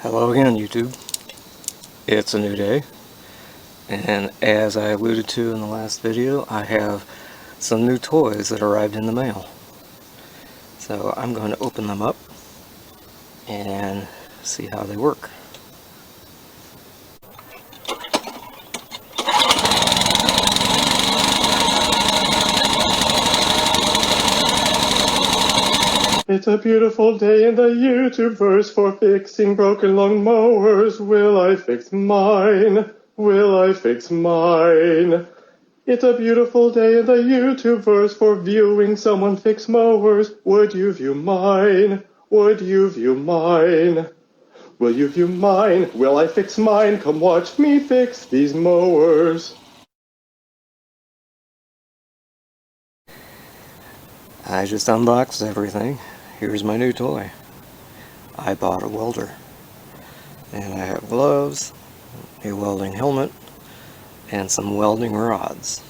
Hello again, YouTube. It's a new day, and as I alluded to in the last video, I have some new toys that arrived in the mail. So I'm going to open them up and see how they work. It's a beautiful day in the YouTubeverse for fixing broken lawn mowers. Will I fix mine? Will I fix mine? It's a beautiful day in the YouTubeverse for viewing someone fix mowers. Would you view mine? Would you view mine? Will you view mine? Will I fix mine? Come watch me fix these mowers. I just unboxed everything. Here's my new toy. I bought a welder. And I have gloves, a welding helmet, and some welding rods.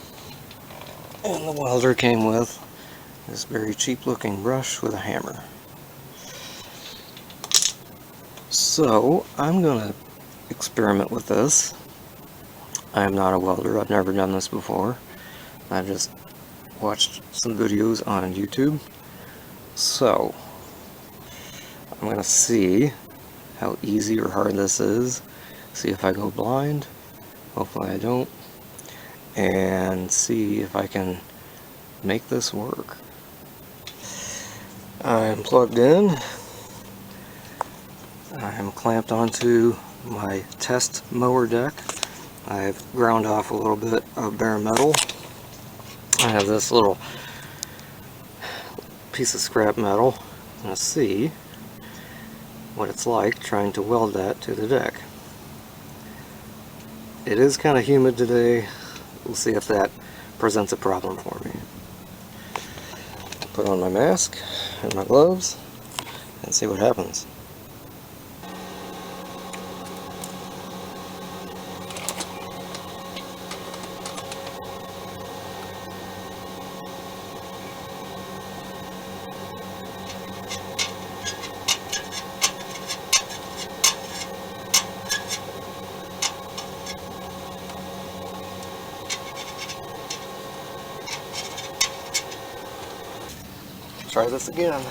And the welder came with this very cheap looking brush with a hammer. So I'm gonna experiment with this. I'm not a welder, I've never done this before. I've just watched some videos on YouTube. So I'm gonna see how easy or hard this is, see if I go blind, hopefully I don't, and see if I can make this work. I'm plugged in, I'm clamped onto my test mower deck. I've ground off a little bit of bare metal. I have this little piece of scrap metal. I'm going to see what it's like trying to weld that to the deck. It is kind of humid today. We'll see if that presents a problem for me. Put on my mask and my gloves and see what happens. Try this again.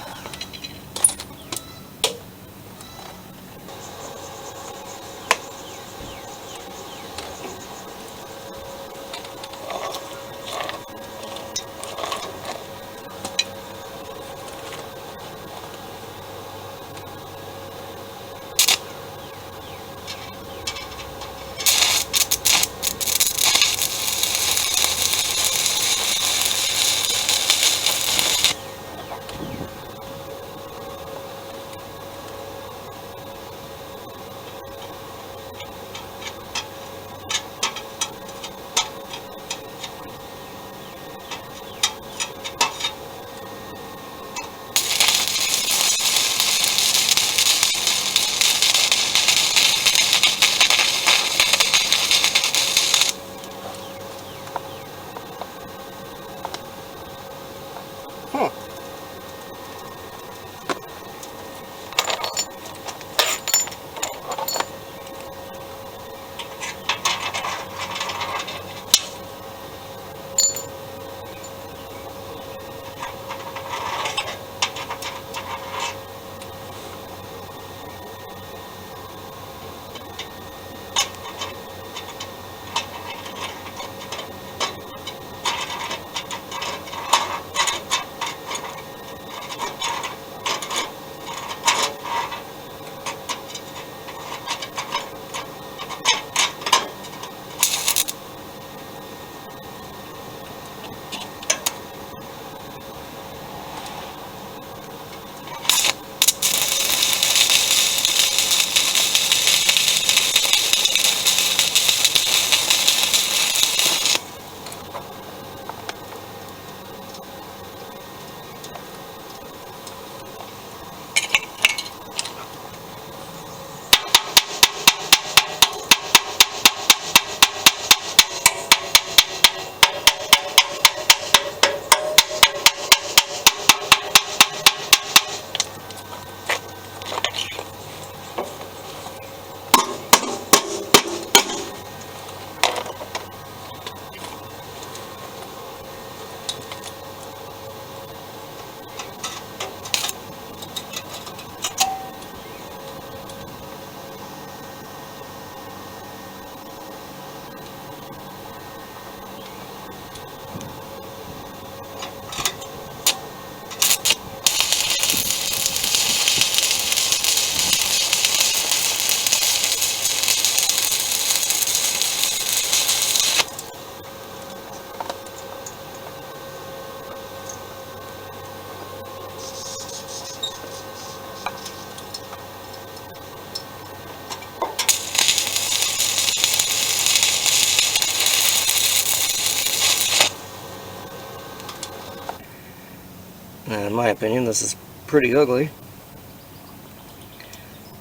in my opinion, this is pretty ugly,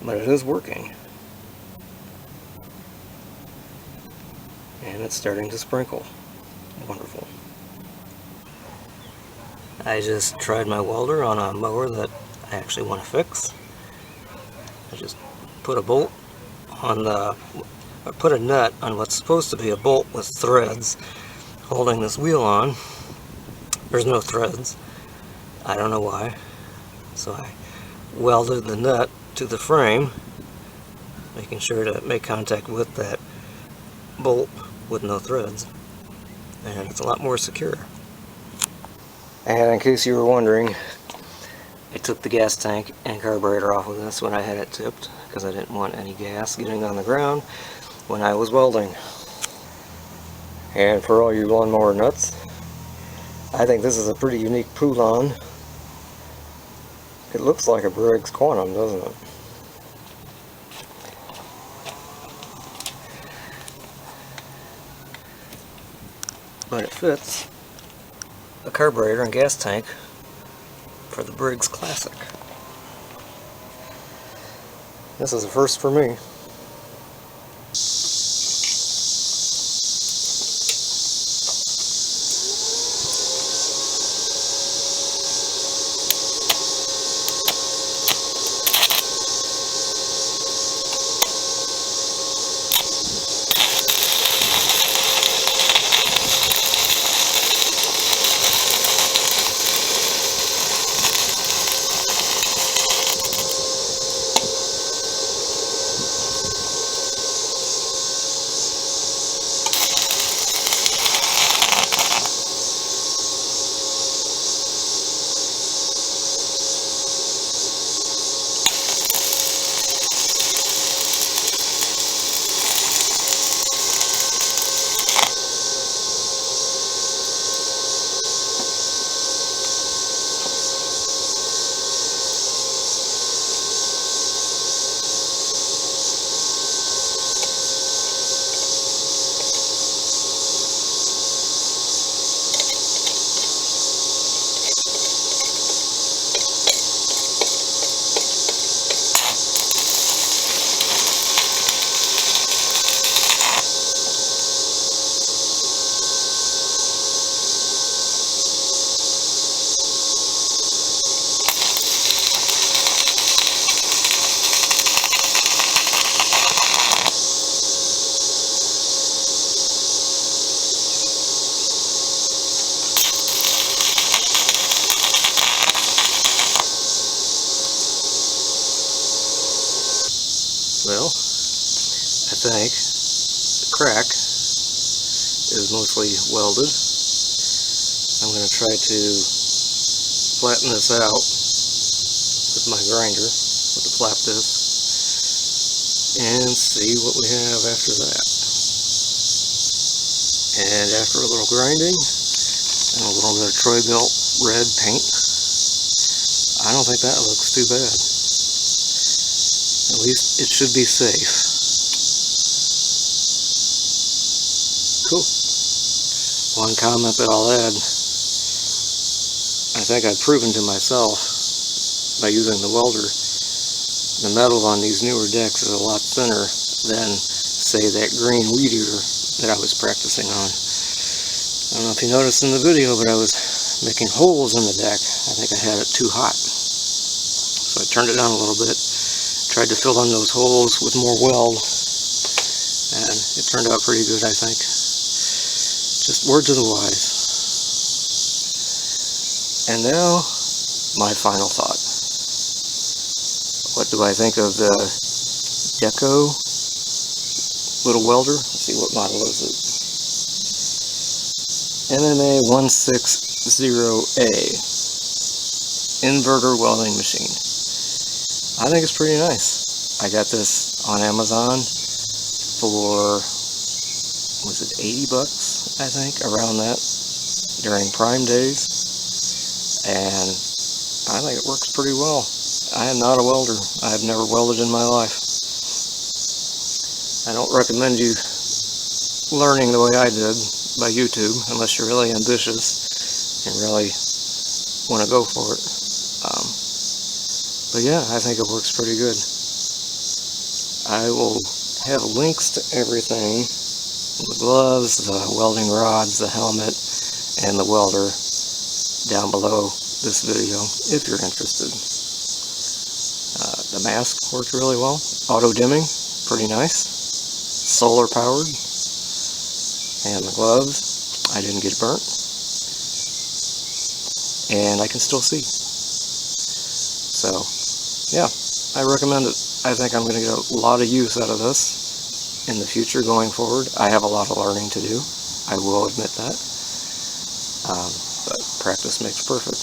but it is working. And it's starting to sprinkle. Wonderful. I just tried my welder on a mower that I actually want to fix. I just put a bolt on the, I put a nut on what's supposed to be a bolt with threads holding this wheel on. There's no threads. I don't know why. So I welded the nut to the frame, making sure to make contact with that bolt with no threads. And it's a lot more secure. And in case you were wondering, I took the gas tank and carburetor off of this when I had it tipped, because I didn't want any gas getting on the ground when I was welding. And for all you lawnmower nuts, I think this is a pretty unique Poulon. It looks like a Briggs Quantum, doesn't it? But it fits a carburetor and gas tank for the Briggs Classic. This is a first for me. Well, I think the crack is mostly welded. I'm going to try to flatten this out with my grinder, with the flap disc, and see what we have after that. And after a little grinding and a little bit of Troy-Bilt red paint, I don't think that looks too bad. At least it should be safe. Cool. One comment that I'll add, I think I've proven to myself by using the welder, the metal on these newer decks is a lot thinner than, say, that green weed eater that I was practicing on. I don't know if you noticed in the video, but I was making holes in the deck. I think I had it too hot. So I turned it down a little bit, tried to fill in those holes with more weld, and it turned out pretty good, I think. Just words of the wise. And now, my final thought. What do I think of the Deko little welder? Let's see, what model is it? MMA 160A inverter welding machine. I think it's pretty nice. I got this on Amazon for, was it 80 bucks, I think, around that, during Prime days. And I think it works pretty well. I am not a welder. I've never welded in my life. I don't recommend you learning the way I did by YouTube, unless you're really ambitious and really want to go for it. But yeah, I think it works pretty good. I will have links to everything, the gloves, the welding rods, the helmet, and the welder down below this video if you're interested. The mask worked really well. Auto dimming, pretty nice. Solar powered. And the gloves, I didn't get burnt. And I can still see. So, yeah, I recommend it. I think I'm going to get a lot of use out of this in the future going forward. I have a lot of learning to do. I will admit that. But practice makes perfect.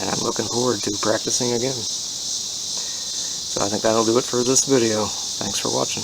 And I'm looking forward to practicing again. So I think that'll do it for this video. Thanks for watching.